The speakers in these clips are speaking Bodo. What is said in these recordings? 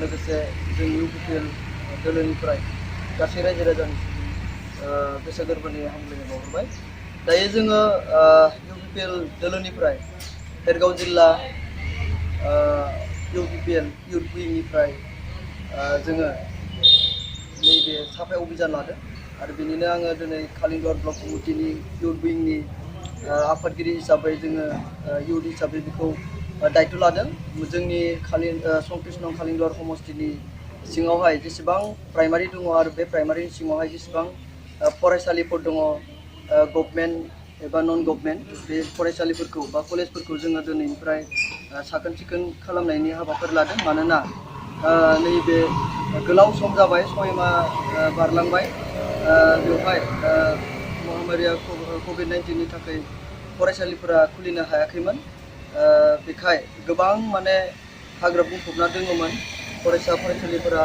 लोगोसे जोंनि इउपिपिएल दोलोनिफ्राय गासै रायजो राजानि गोसो गोरबोनि हामलायनाय बावहरबाय। दायो जोङो इउपिपिएल दोलोनिफ्राय देरगाव जिल्ला इउपिपिएल इउथ विंनिफ्राय जोङो नैबे साफाय अभियान लादों आरो बेनिनो आङो दिनै कालिंगड़ ब्लक कमिटिनि इउथ विंनि आफादगिरि हिसाबै जोङो इउथ हिसाबै बेखौ दायित्व लादों। जोंनि संकृष्ण कालिंगड़ समष्टिनि सिङावहाय जेसेबां प्राइमारि दङ आरो बे प्राइमारिनि सिङावहाय जेसेबां फरायसालिफोर दङ गभर्नमेन्ट एबा नन गभर्नमेन्ट बे फरायसालिफोरखौ बा कलेजफोरखौ जोङो दिनैनिफ्राय साखोन सिखोन खालामनायनि हाबाफारि लादों। मानोना नैबे गोलाव सम जाबाय 6 माह बारलांबाय बेवहाय महामारिया COVID-19नि थाखाय फरायसालिफोरा खुलिनो हायाखैमोन। बेखाय गोबां माने हाग्रा बुंफबना दङमोन। फरायसालिफोरा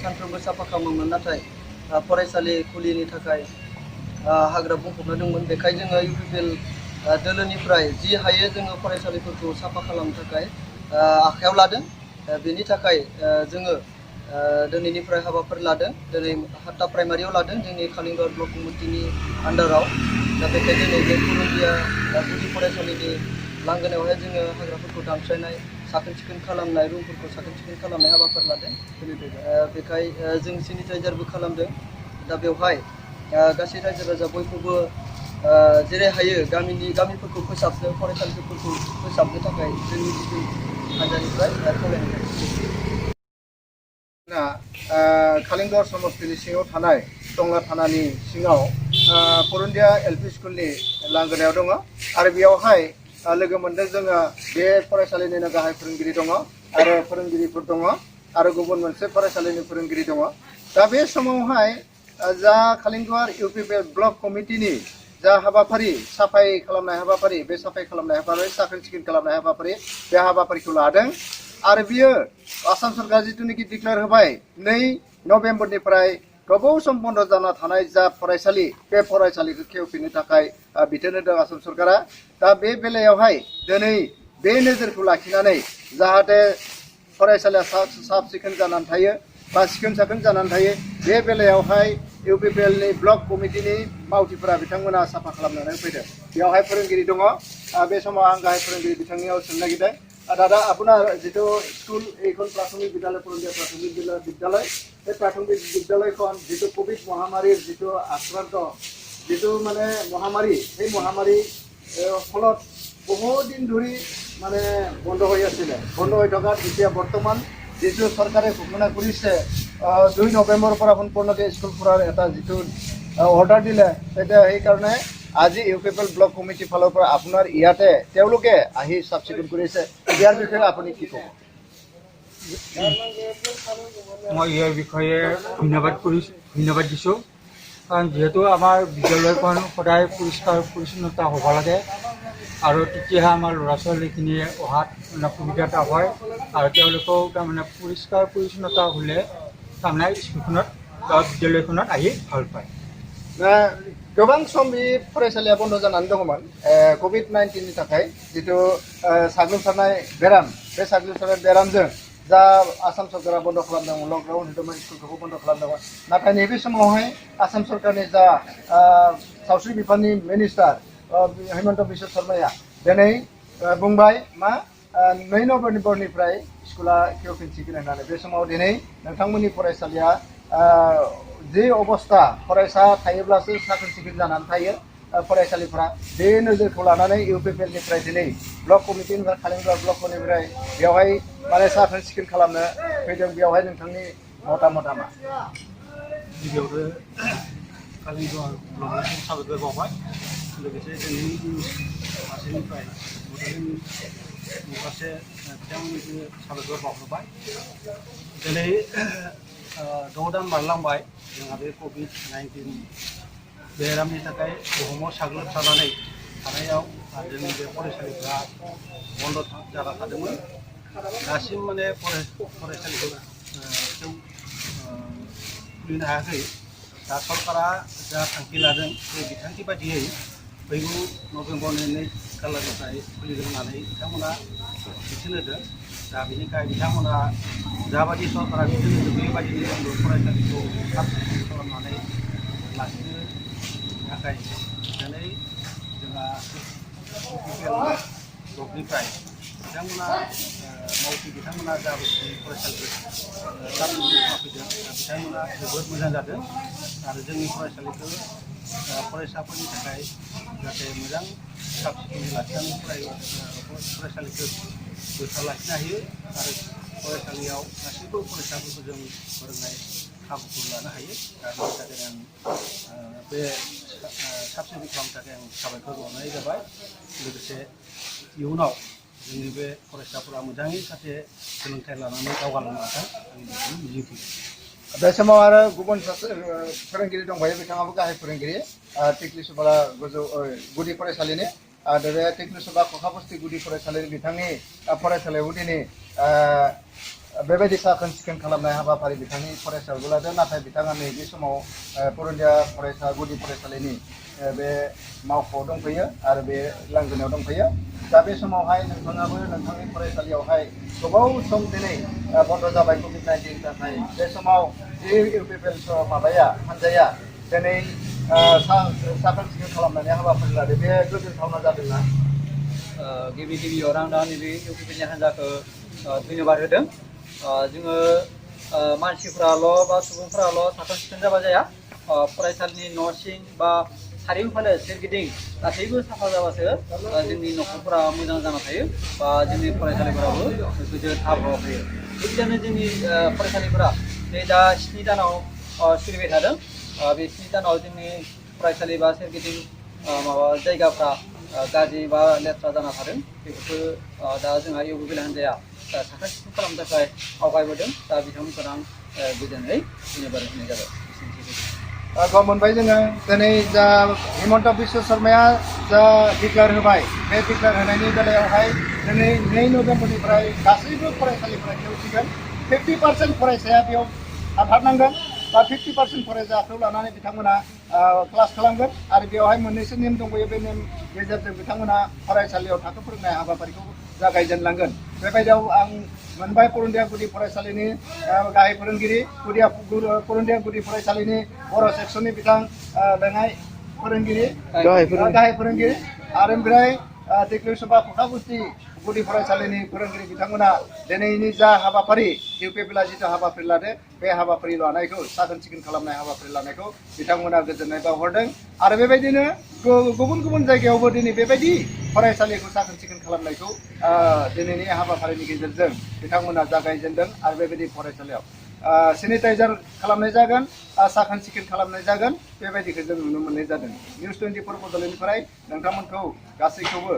सानफ्रोमबो साफा खालामोमोन, नाथाय फरायसालि खुलिनि थाखाय हाग्रा बुंफबना दंमोन। बेखाय जोङो इउपिपिएल दोलोनिफ्राय जि हायो जोङो फरायसालिफोरखौ साफा खालामनो थाखाय आखायाव लादों। बेनि थाखाय जोङो दिनैनिफ्राय हाबाफारि लादों। दिनै 7टा प्राइमारियाव लादों जोंनि कालिंगड़ ब्लक कमिटिनि आन्डाराव। दा बेखायनो नैबे पुरुलिया गुदि फरायसालिनि लांगोनायावहाय जोङो हाग्राफोरखौ दानस्रायनाय, साखोन सिखोन खालामनाय, रुमफोरखौ साखोन सिखोन खालामनाय हाबाफारि लादों। बेखाय जों सेनिटाइजारबो खालामदों। दा बेवहाय गासै रायजो राजा बयखौबो जेरै हायो गामिफोरखौ फोसाबनो, फरायसालिफोरखौ फोसाबनो थाखाय जोंनि हान्जानिफ्राय खावलायनाय जादों। कालिंगड़ समष्टिनि सिङाव थानाय टंला थानानि सिङाव पुरुलिया एलपि स्कुलनि लांगोनायाव दङ आरो बेयावहाय लोगो मोनदों जोङो बे फरायसालिनिनो गाहाय फोरोंगिरि दङ आरो फोरोंगिरिफोर दङ आरो गुबुन मोनसे फरायसालिनि फोरोंगिरि दङ। दा बे समावहाय जा कालिंगड़ इउपिपिएल ब्लक कमिटिनि जा हाबाफारि साफाई खालामनाय हाबाफारि, बे साफाई खालामनाय हाबाफारि, साखोन सिखोन खालामनाय हाबाफारि, बे हाबाफारिखौ लादों। आरो बियो आसाम सरकार जिथुनिखि डिक्लेयार होबाय 2 नभेम्बरनिफ्राय गोबाव सम बन्द जाना थानाय जा फरायसालि, बे फरायसालिखौ खेवफिननो थाखाय बिथोन होदों आसाम सरकारा। दा बे बेलायावहाय दिनै बे नोजोरखौ लाखिनानै जाहाथे फरायसालिया साफ सिखोन जानानै थायो बा सिखोन साखोन जानानै थायो, बे बेलायावहाय इउपिपिएलनि ब्लक कमिटिनि मावथिफोरा बिथांमोना साफा खालामनानै फैदों। बेयावहाय फोरोंगिरि दङ। बे समाव आं गाहाय फोरोंगिरि बिथांनियाव सोंनो नागिरदों, दादा আপনার যেটো স্কুল এইখন প্রাথমিক বিদ্যালয় পুরুলিয়া প্রাথমিক বিদ্যালয়, এই প্রাথমিক বিদ্যালয়খন যেটো কোভিড মহামারীর যেটো আক্রান্ত যেটো মানে মহামারী, এই মহামারী ফলত বহুদিন ধৰি মানে বন্ধ হৈ আছিল। বন্ধ হৈ থকাৰ এতিয়া বৰ্তমান যেটো চৰকাৰে ঘোষণা কৰিছে 2 নৱেম্বৰৰ পৰা সম্পূৰ্ণকৈ স্কুল খোলাৰ এটা যেটো অৰ্ডাৰ দিলে, তেতিয়া সেইকাৰণে আজি ইউপিপিএল ব্লক কমিটিৰ ফালৰ পৰা আপোনাৰ ইয়াতে তেওঁলোকে আহি চাফ চিকুণ কৰিছে। ইয়াৰ বিষয়ে আপুনি কি ক'ব? মই ইয়াৰ বিষয়ে ধন্যবাদ দিছোঁ, কাৰণ যিহেতু আমাৰ বিদ্যালয়খন সদায় পৰিষ্কাৰ পৰিচ্ছন্নতা হ'ব লাগে আৰু তেতিয়াহে আমাৰ ল'ৰা ছোৱালীখিনিয়ে অহাত মানে সুবিধা এটা হয় আৰু তেওঁলোকেও তাৰমানে পৰিষ্কাৰ পৰিচ্ছন্নতা হ'লে তাৰমানে স্কুলখনত বা বিদ্যালয়খনত আহি ভাল পায়। गोबां सम बे फरायसालिया बन्द जानानै दङमोन COVID-19नि थाखाय। जितु साग्लोबसारनाय बेराम, बे साग्लोबसारनाय बेरामजों जा आसाम सरकारा बन्द खालामदोंमोन, लकडाउन होदोंमोन, स्कुलखौबो बन्द खालामदोंमोन। नाथाय नैबे समावहाय आसाम सरकारनि जा सावस्रि बिफाननि मिनिस्टार हेमन्त बिश्व शर्माया दिनै बुंबाय मा 2 नभेम्बरनिफ्राय स्कुला खेवफिनसिगोन होननानै। बे समाव दिनै नोंथांमोननि फरायसालिया जे अबस्था, फरायसा थायोब्लासो साखोन सिखोन जानानै थायो फरायसालिफ्रा, बे नोजोरखौ लानानै इउपिपिएलनिफ्राय दिनै ब्लक कमिटिनिफ्राय कालिंगड़ ब्लकनिफ्राय बेवहाय माने साखोन सिखोन खालामनो फैदों। बेवहाय नोंथांनि मतामतआ मा? गिबियावनो कालिंगड़ ब्लकनिसिम साबायखर बावबाय, लोगोसे जोंनि फारसेनिफ्राय बड'लेण्ड फारसे बिथांमोननिसिम साबायखर बावहरबाय। दिनै 6 दान बारलांबाय जोंहा बे COVID-19 बेरामनि थाखाय बुहुमाव साग्लोबसारनानै थानायाव जोंनि बे फरायसालिफ्रा बन्द जाना थादोंमोन। दासिम माने फरायसालिखौ खुलिनो हायाखै। दा सरकारा जा थांखि लादों बे बिथांखि बायदियै 2 नभेम्बरनि 2 खालारनिफ्राय खुलिगोन होननानै बिथांमोना बिथोन होदों। दा बेनिखाय बिथांमोना जाबादि सरकारा बिथोन होदों बेबायदिनो जोंबो फरायसालिखौ साब सिखोन खालामनानै लाखिनो थाखाय दिनै जोंहा ब्लकनिफ्राय बिथांमोना मावथि बिथांमोना जाबायदि फरायसालिखौ साब सिखोन खालामफैदों बिथांमोना जोबोद मोजां जादों आरो जोंनि फरायसालिखौ फरायसाफोरनि थाखाय जाहाथे मोजां साब सिखोनै लाखिनानै फरायसालिखौ गोथार लाखिनो हायो आरो फरायसालियाव गासैबो फरायसाफोरखौ जों फोरोंनाय खाबुखौ लानो हायो दा बेनि थाखाय आं बे साब सिखोन खालामनो थाखाय आं साबायखर बावनाय जाबाय लोगोसे इयुनाव जोंनि बे फरायसाफोरा मोजाङै सासे सोलोंथाइ लानानै दावगालांनो हाथों आं बेखौनो मिजिंथियो बे समाव आरो गुबुन सासे फोरोंगिरि दंबायो बिथाङाबो गाहाय फोरोंगिरि टिक्लिसुबाला गोजौ गुदि फरायसालिनि आरो बे टिक्लिसुबा खखाबस्ति गुदि फरायसालिनि बिथांनि फरायसालियावबो दिनै बेबायदि साखोन सिखोन खालामनाय हाबाफारि बिथांनि फरायसायावबो लादों नाथाय बिथाङा नैबे समाव पुरुलिया गुदि फरायसालिनि बे मावख'आव दंफैयो आरो बे लांगोनायाव दंफैयो दा बे समावहाय नोंथाङाबो नोंथांनि फरायसालियावहाय गोबाव सम दिनै बन्द' जाबाय COVID-19 थाखाय बे समाव जि इउपिपिएल माबाया हान्जाया दिनै साखोन सिखोन खालामनानै हाबाफारि लादों बे गोजोनथावना जादोंना गिबियाव आं दा नैबे इउपिपिएलनि हान्जाखौ धन्यबाद होदों जोङो मानसिफ्राल' बा सुबुंफ्राल' साखोन सिखोन जाबा जाया फरायसालिनि न' सिं बा सारिय'फाले सोरगिदिं गासैबो साफा जाबासो जोंनि न'खरफोरा मोजां जाना थायो बा जोंनि फरायसालिफोराबो गोजोन आबहावा फैयो बेबायदिनो जोंनि फरायसालिफोरा नै दा 7 दानाव सोलिबाय थादों बे 7 दानाव जोंनि फरायसालि बा सोरगिदिं माबा जायगाफ्रा गाज्रि बा लेथ्रा जाना थादों बेफोरखौ दा जोंहा इउपिपिएल हान्जाया साखोन सिखोन खालामनो थाखाय आवगायबोदों दा बिथांमोनखौ आं गोजोनै धन्यबाद होनाय जाबाय गम मोनबाय जोङो दिनै जा हिमन्त बिश्व शर्माया जा डिक्लेयार होबाय बे डिक्लेयार होनायनि बेलायावहाय दिनै 2 नभेम्बरनिफ्राय गासैबो फरायसालिफोरा खेवसिगोन 50% फरायसाया बेयाव हाबहाबनांगोन बा 50% फरायसाखौ लानानै बिथांमोना क्लास खालामगोन आरो बेवहाय मोननैसो नेम दंबायो बे नेम गेजेरजों बिथांमोना फरायसालियाव थाखो फोरोंनाय हाबाफारिखौ जागायजेनलांगोन बेबायदियाव आं मोनबाय पुरुलिया गुदि फरायसालिनि गाहाय फोरोंगिरि पुरुलिया गुदि फरायसालिनि बर' सेक्सननि बिथां लेङाइ फोरोंगिरि गाहाय फोरोंगिरि आरो ओमफ्राय टिक्लिसुबा खखाबस्ति गुदि फरायसालिनि फोरोंगिरि बिथांमोना दिनैनि जा हाबाफारि इउपिपिएलआ जिथु हाबाफारि लादों बे हाबाफारि लानायखौ साखोन सिखोन खालामनाय हाबाफारि लानायखौ बिथांमोना गोजोननाय बावहरदों आरो बेबायदिनो गुबुन गुबुन जायगायावबो दिनै बेबायदि फरायसालिखौ साखोन सिखोन खालामनायखौ दिनैनि हाबाफारिनि गेजेरजों बिथांमोना जागायजेनदों आरो बेबायदि फरायसालियाव सेनिटाइजार खालामनाय जागोन साखोन सिखोन खालामनाय जागोन बेबायदिखौ जों नुनो मोननाय जादों निउस 24 बड'लेण्डनिफ्राय नोंथांमोनखौ गासैखौबो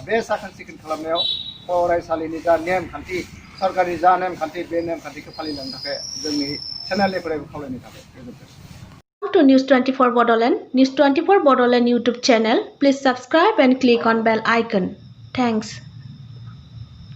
बे साखोन सिखोन खालामनायाव फरायसालिनि जा नेमखान्थि सरकारनि जा नेमखान्थि बे नेमखान्थिखौ फालिलांनो थाखाय जोंनि चेनेलनिफ्रायबो खावलायनाय थाबाय गोजोन्थों To News 24 Bodoland, News 24 Bodoland YouTube channel. Please subscribe and click on bell icon. Thanks.